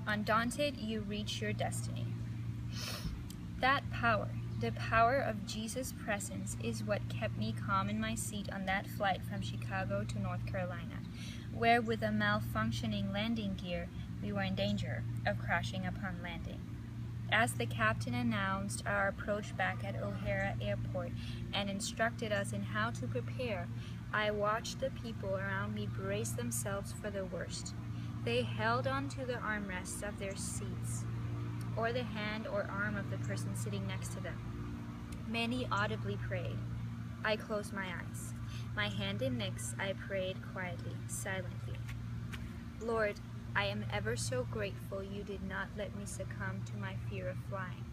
Undaunted, you reach your destiny. That power, the power of Jesus' presence, is what kept me calm in my seat on that flight from Chicago to North Carolina, where with a malfunctioning landing gear, we were in danger of crashing upon landing. As the captain announced our approach back at O'Hare Airport and instructed us in how to prepare, I watched the people around me brace themselves for the worst. They held on to the armrests of their seats, or the hand or arm of the person sitting next to them. Many audibly prayed. I closed my eyes. My hand in Nick's, I prayed quietly, silently. Lord, I am ever so grateful you did not let me succumb to my fear of flying,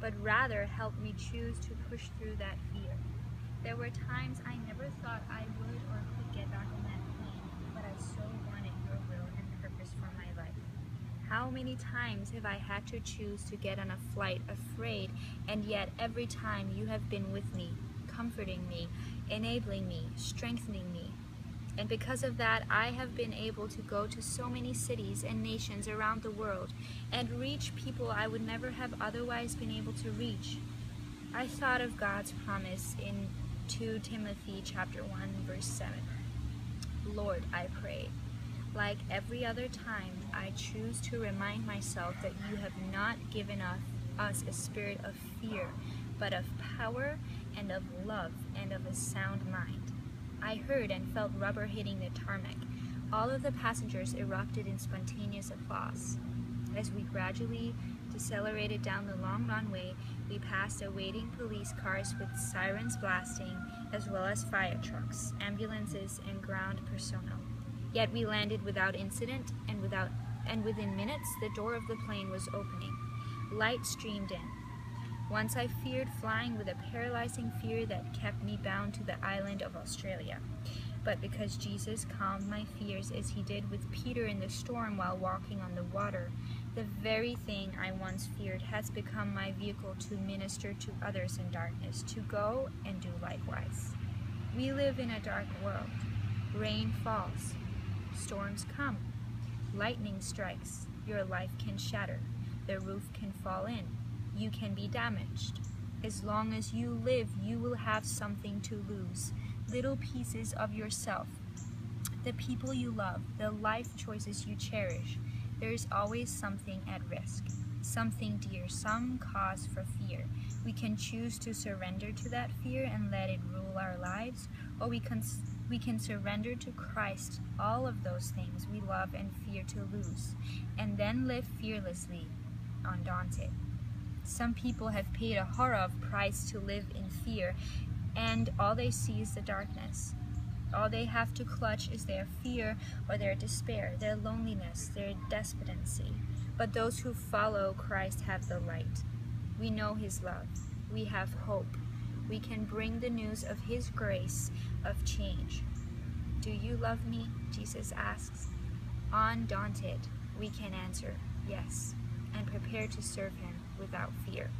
but rather helped me choose to push through that fear. There were times I never thought I would or could get back on that plane, but I so wanted your will and purpose for my life. How many times have I had to choose to get on a flight afraid, and yet every time you have been with me, comforting me, enabling me, strengthening me. And because of that, I have been able to go to so many cities and nations around the world and reach people I would never have otherwise been able to reach. I thought of God's promise in 2 Timothy chapter 1, verse 7. Lord, I pray, like every other time, I choose to remind myself that you have not given us a spirit of fear, but of power and of love and of a sound mind. I heard and felt rubber hitting the tarmac. All of the passengers erupted in spontaneous applause. As we gradually decelerated down the long runway, we passed awaiting police cars with sirens blasting, as well as fire trucks, ambulances, and ground personnel. Yet we landed without incident, and within minutes, the door of the plane was opening. Light streamed in. Once I feared flying with a paralyzing fear that kept me bound to the island of Australia. But because Jesus calmed my fears as he did with Peter in the storm while walking on the water, the very thing I once feared has become my vehicle to minister to others in darkness, to go and do likewise. We live in a dark world. Rain falls. Storms come. Lightning strikes. Your life can shatter. The roof can fall in. You can be damaged. As long as you live, you will have something to lose. Little pieces of yourself, the people you love, the life choices you cherish. There is always something at risk, something dear, some cause for fear. We can choose to surrender to that fear and let it rule our lives, or we can surrender to Christ all of those things we love and fear to lose, and then live fearlessly, undaunted. Some people have paid a horror of price to live in fear, and all they see is the darkness. All they have to clutch is their fear or their despair, their loneliness, their despondency. But those who follow Christ have the light. We know his love. We have hope. We can bring the news of his grace, of change. Do you love me? Jesus asks. Undaunted, we can answer yes, and prepare to serve him without fear.